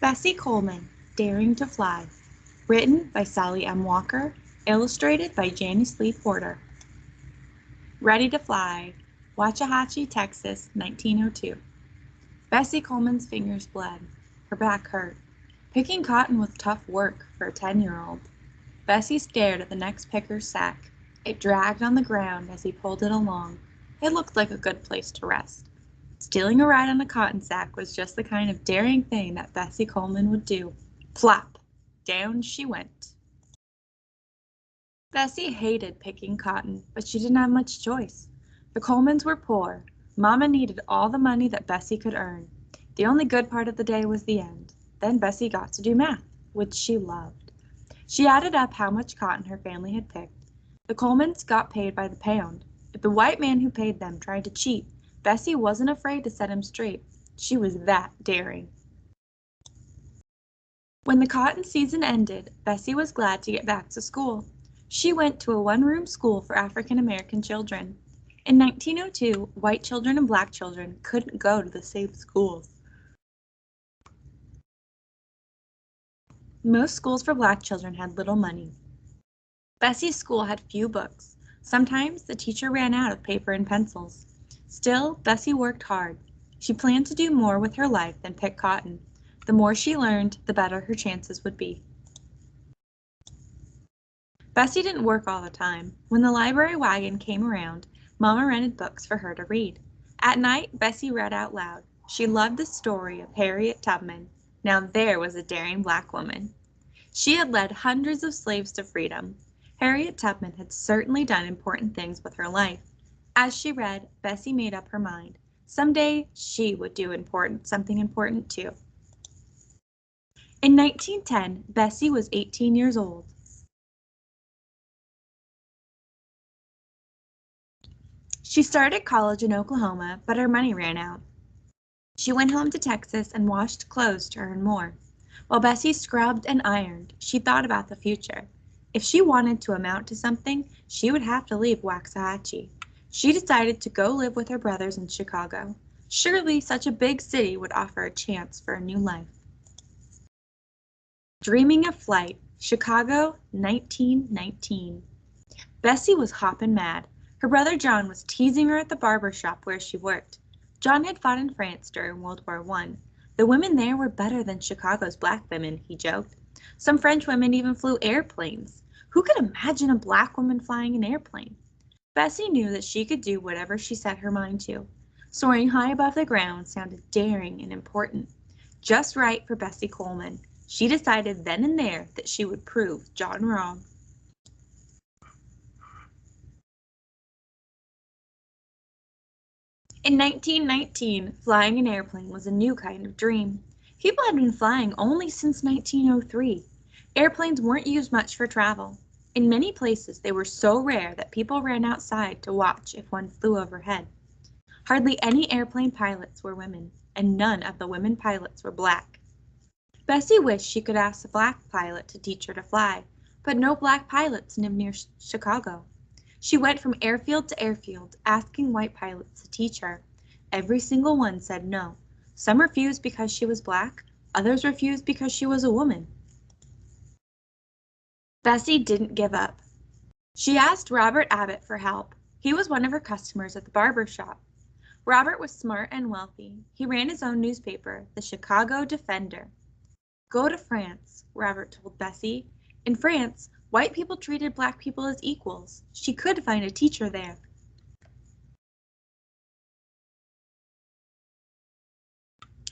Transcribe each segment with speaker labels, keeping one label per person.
Speaker 1: Bessie Coleman, Daring to Fly. Written by Sally M. Walker. Illustrated by Janice Lee Porter. Ready to Fly, Waxahachie, Texas, 1902. Bessie Coleman's fingers bled. Her back hurt. Picking cotton was tough work for a 10-year-old. Bessie stared at the next picker's sack. It dragged on the ground as he pulled it along. It looked like a good place to rest. Stealing a ride on a cotton sack was just the kind of daring thing that Bessie Coleman would do. Plop! Down she went. Bessie hated picking cotton, but she didn't have much choice. The Colemans were poor. Mama needed all the money that Bessie could earn. The only good part of the day was the end. Then Bessie got to do math, which she loved. She added up how much cotton her family had picked. The Colemans got paid by the pound. If the white man who paid them tried to cheat, Bessie wasn't afraid to set him straight. She was that daring. When the cotton season ended, Bessie was glad to get back to school. She went to a one-room school for African American children. In 1902, white children and black children couldn't go to the same schools. Most schools for black children had little money. Bessie's school had few books. Sometimes the teacher ran out of paper and pencils. Still, Bessie worked hard. She planned to do more with her life than pick cotton. The more she learned, the better her chances would be. Bessie didn't work all the time. When the library wagon came around, Mama rented books for her to read. At night, Bessie read out loud. She loved the story of Harriet Tubman. Now there was a daring black woman. She had led hundreds of slaves to freedom. Harriet Tubman had certainly done important things with her life. As she read, Bessie made up her mind. Someday she would do something important too. In 1910, Bessie was 18 years old. She started college in Oklahoma, but her money ran out. She went home to Texas and washed clothes to earn more. While Bessie scrubbed and ironed, she thought about the future. If she wanted to amount to something, she would have to leave Waxahachie. She decided to go live with her brothers in Chicago. Surely such a big city would offer a chance for a new life. Dreaming of Flight, Chicago, 1919. Bessie was hoppin' mad. Her brother John was teasing her at the barber shop where she worked. John had fought in France during World War I. The women there were better than Chicago's black women, he joked. Some French women even flew airplanes. Who could imagine a black woman flying an airplane? Bessie knew that she could do whatever she set her mind to. Soaring high above the ground sounded daring and important. Just right for Bessie Coleman. She decided then and there that she would prove John wrong. In 1919, flying an airplane was a new kind of dream. People had been flying only since 1903. Airplanes weren't used much for travel. In many places, they were so rare that people ran outside to watch if one flew overhead. Hardly any airplane pilots were women, and none of the women pilots were black. Bessie wished she could ask a black pilot to teach her to fly, but no black pilots lived near Chicago. She went from airfield to airfield, asking white pilots to teach her. Every single one said no. Some refused because she was black, others refused because she was a woman. Bessie didn't give up. She asked Robert Abbott for help. He was one of her customers at the barber shop. Robert was smart and wealthy. He ran his own newspaper, the Chicago Defender. Go to France, Robert told Bessie. In France, white people treated black people as equals. She could find a teacher there.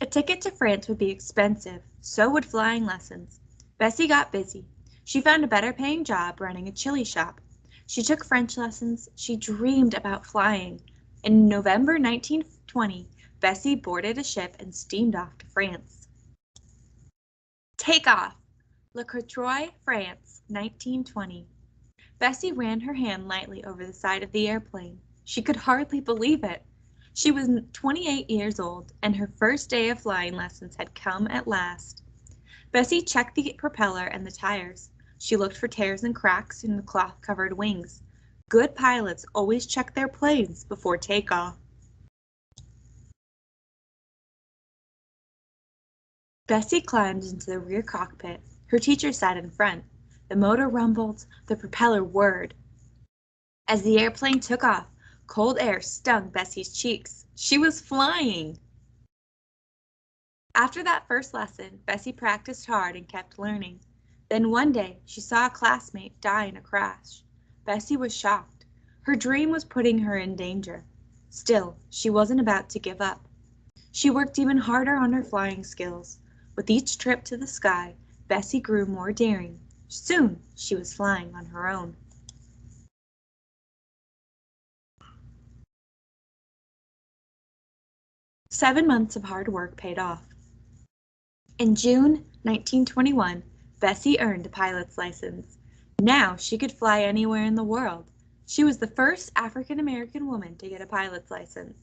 Speaker 1: A ticket to France would be expensive, so would flying lessons. Bessie got busy. She found a better paying job running a chili shop. She took French lessons. She dreamed about flying. In November 1920, Bessie boarded a ship and steamed off to France. Take off! Le Courtois, France, 1920. Bessie ran her hand lightly over the side of the airplane. She could hardly believe it. She was 28 years old, and her first day of flying lessons had come at last. Bessie checked the propeller and the tires. She looked for tears and cracks in the cloth-covered wings. Good pilots always check their planes before takeoff. Bessie climbed into the rear cockpit. Her teacher sat in front. The motor rumbled, the propeller whirred. As the airplane took off, cold air stung Bessie's cheeks. She was flying! After that first lesson, Bessie practiced hard and kept learning. Then one day, she saw a classmate die in a crash. Bessie was shocked. Her dream was putting her in danger. Still, she wasn't about to give up. She worked even harder on her flying skills. With each trip to the sky, Bessie grew more daring. Soon, she was flying on her own. Seven months of hard work paid off. In June 1921, Bessie earned a pilot's license. Now she could fly anywhere in the world. She was the first African American woman to get a pilot's license.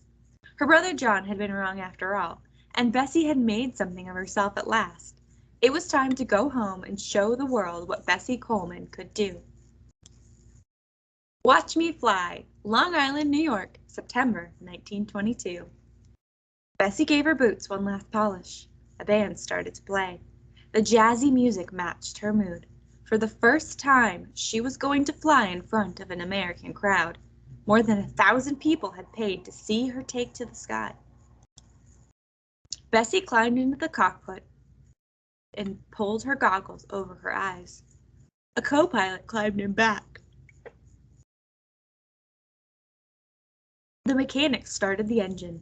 Speaker 1: Her brother John had been wrong after all, and Bessie had made something of herself at last. It was time to go home and show the world what Bessie Coleman could do. Watch Me Fly, Long Island, New York, September 1922. Bessie gave her boots one last polish. A band started to play. The jazzy music matched her mood. For the first time, she was going to fly in front of an American crowd. More than 1,000 people had paid to see her take to the sky. Bessie climbed into the cockpit and pulled her goggles over her eyes. A co-pilot climbed in back. The mechanic started the engine.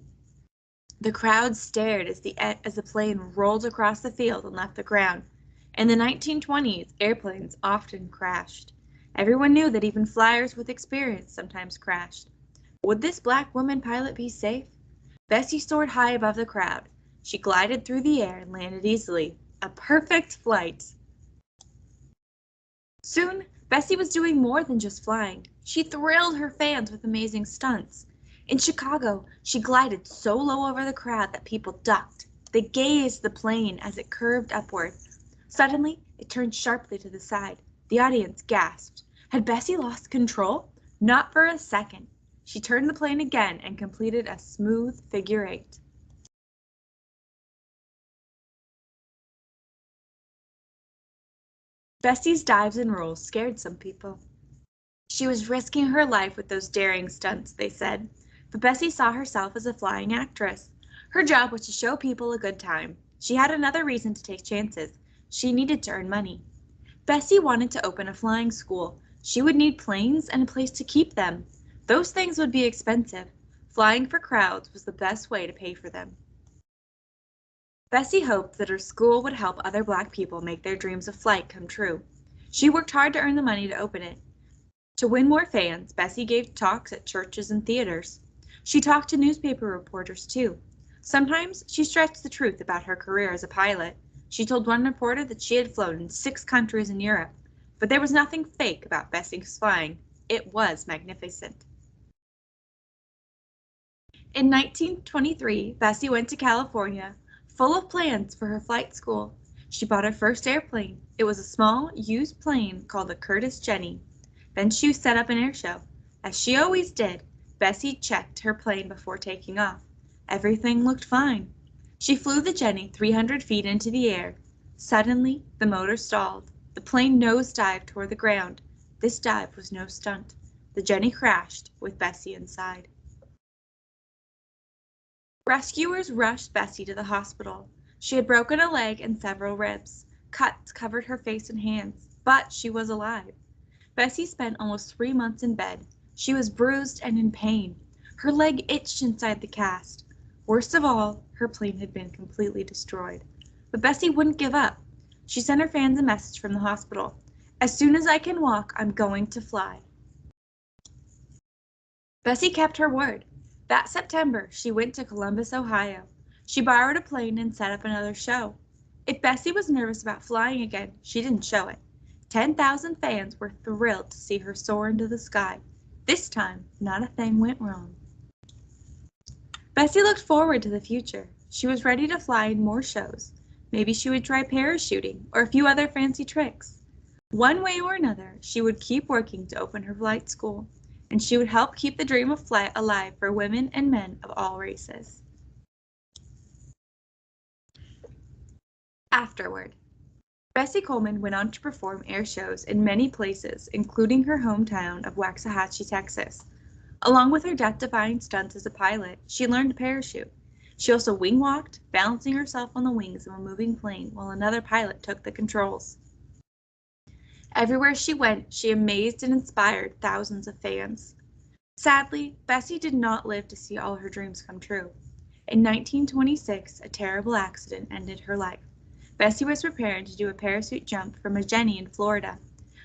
Speaker 1: The crowd stared as the plane rolled across the field and left the ground. In the 1920s, airplanes often crashed. Everyone knew that even flyers with experience sometimes crashed. Would this black woman pilot be safe? Bessie soared high above the crowd. She glided through the air and landed easily. A perfect flight. Soon, Bessie was doing more than just flying. She thrilled her fans with amazing stunts. In Chicago, she glided so low over the crowd that people ducked. They gazed at the plane as it curved upward. Suddenly, it turned sharply to the side. The audience gasped. Had Bessie lost control? Not for a second. She turned the plane again and completed a smooth figure eight. Bessie's dives and rolls scared some people. She was risking her life with those daring stunts, they said. But Bessie saw herself as a flying actress. Her job was to show people a good time. She had another reason to take chances. She needed to earn money. Bessie wanted to open a flying school. She would need planes and a place to keep them. Those things would be expensive. Flying for crowds was the best way to pay for them. Bessie hoped that her school would help other Black people make their dreams of flight come true. She worked hard to earn the money to open it. To win more fans, Bessie gave talks at churches and theaters. She talked to newspaper reporters too. Sometimes she stretched the truth about her career as a pilot. She told one reporter that she had flown in 6 countries in Europe, but there was nothing fake about Bessie's flying. It was magnificent. In 1923, Bessie went to California, full of plans for her flight school. She bought her first airplane. It was a small, used plane called the Curtiss Jenny. Then she set up an air show. As she always did, Bessie checked her plane before taking off. Everything looked fine. She flew the Jenny 300 feet into the air. Suddenly, the motor stalled. The plane nosedived toward the ground. This dive was no stunt. The Jenny crashed with Bessie inside. Rescuers rushed Bessie to the hospital. She had broken a leg and several ribs. Cuts covered her face and hands, but she was alive. Bessie spent almost 3 months in bed. She was bruised and in pain. Her leg itched inside the cast. Worst of all, her plane had been completely destroyed. But Bessie wouldn't give up. She sent her fans a message from the hospital. As soon as I can walk, I'm going to fly. Bessie kept her word. That September, she went to Columbus, Ohio. She borrowed a plane and set up another show. If Bessie was nervous about flying again, she didn't show it. 10,000 fans were thrilled to see her soar into the sky. This time, not a thing went wrong. Bessie looked forward to the future. She was ready to fly in more shows. Maybe she would try parachuting or a few other fancy tricks. One way or another, she would keep working to open her flight school, and she would help keep the dream of flight alive for women and men of all races. Afterward, Bessie Coleman went on to perform air shows in many places, including her hometown of Waxahachie, Texas. Along with her death-defying stunts as a pilot, she learned to parachute. She also wing-walked, balancing herself on the wings of a moving plane while another pilot took the controls. Everywhere she went, she amazed and inspired thousands of fans. Sadly, Bessie did not live to see all her dreams come true. In 1926, a terrible accident ended her life. Bessie was preparing to do a parachute jump from a Jenny in Florida.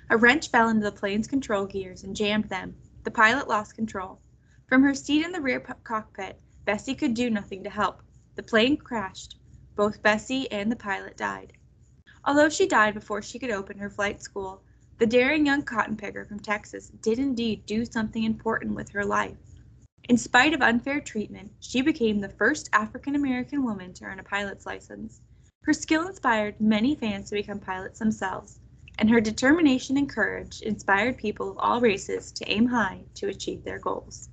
Speaker 1: A wrench fell into the plane's control gears and jammed them. The pilot lost control. From her seat in the rear cockpit, Bessie could do nothing to help. The plane crashed. Both Bessie and the pilot died. Although she died before she could open her flight school, the daring young cotton picker from Texas did indeed do something important with her life. In spite of unfair treatment, she became the first African American woman to earn a pilot's license. Her skill inspired many fans to become pilots themselves, and her determination and courage inspired people of all races to aim high to achieve their goals.